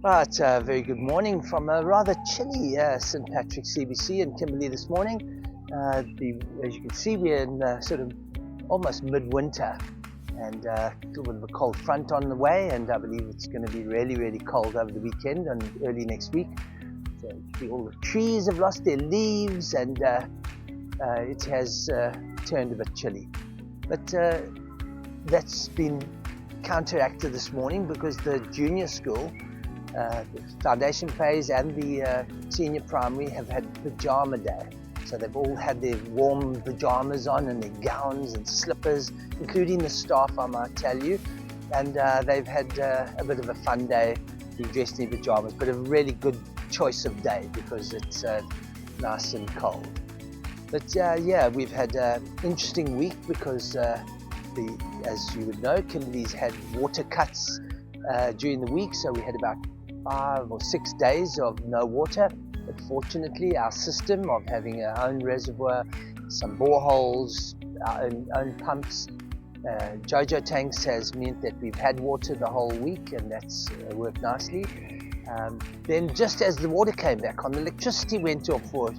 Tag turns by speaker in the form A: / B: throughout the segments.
A: Right, very good morning from a rather chilly St. Patrick's CBC in Kimberley this morning. As you can see, we're in sort of almost midwinter, and a little bit of a cold front on the way, and I believe it's going to be really, really cold over the weekend and early next week. So all the trees have lost their leaves, and it has turned a bit chilly. But that's been counteracted this morning because the junior school, the foundation phase and the senior primary have had pajama day. So they've all had their warm pajamas on and their gowns and slippers, including the staff, I might tell you. And they've had a bit of a fun day, being dressed in pajamas, but a really good choice of day because it's nice and cold. But yeah, we've had an interesting week because as you would know, Kimberley's had water cuts during the week, so we had about 5 or 6 days of no water. But fortunately, our system of having our own reservoir, some boreholes, our own pumps, JoJo tanks has meant that we've had water the whole week, and that's worked nicely. Then just as the water came back on, the electricity went off for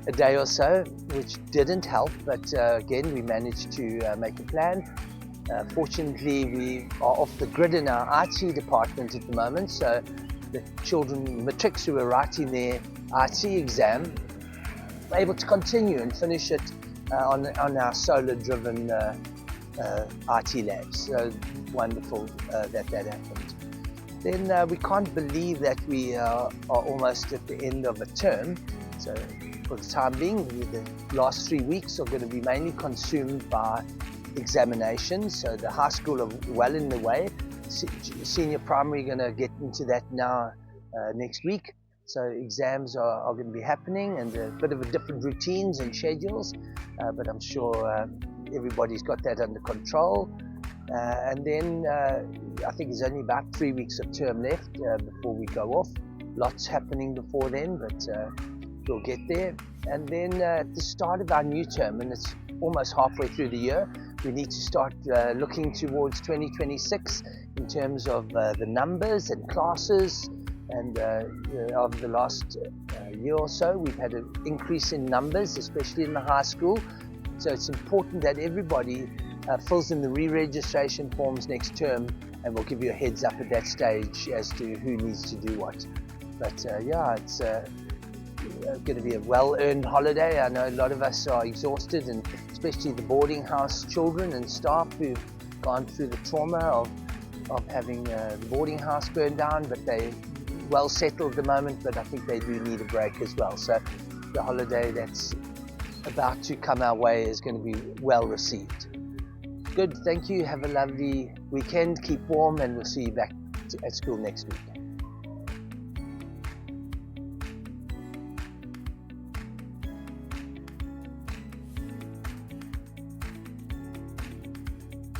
A: a day or so, which didn't help, but again we managed to make a plan. Fortunately, we are off the grid in our IT department at the moment, so the children, matrics who are writing their IT exam, are able to continue and finish it on our solar-driven IT labs. So wonderful that happened. Then we can't believe that we are almost at the end of a term. So for the time being, the last 3 weeks are going to be mainly consumed by examinations. So the high school are well in the way. Senior primary going to get into that now next week. So exams are going to be happening, and a bit of a different routines and schedules, but I'm sure everybody's got that under control. And then I think there's only about 3 weeks of term left before we go off. Lots happening before then, but we'll get there. And then at the start of our new term, and it's almost halfway through the year, we need to start looking towards 2026 in terms of the numbers and classes. And over the last year or so, we've had an increase in numbers, especially in the high school. So it's important that everybody fills in the re-registration forms next term, and we'll give you a heads up at that stage as to who needs to do what. But yeah, it's going to be a well-earned holiday. I know a lot of us are exhausted, and especially the boarding house children and staff who've gone through the trauma of having the boarding house burned down, but they're well settled at the moment, but I think they do need a break as well. So the holiday that's about to come our way is going to be well received. Good, thank you. Have a lovely weekend. Keep warm, and we'll see you back at school next week.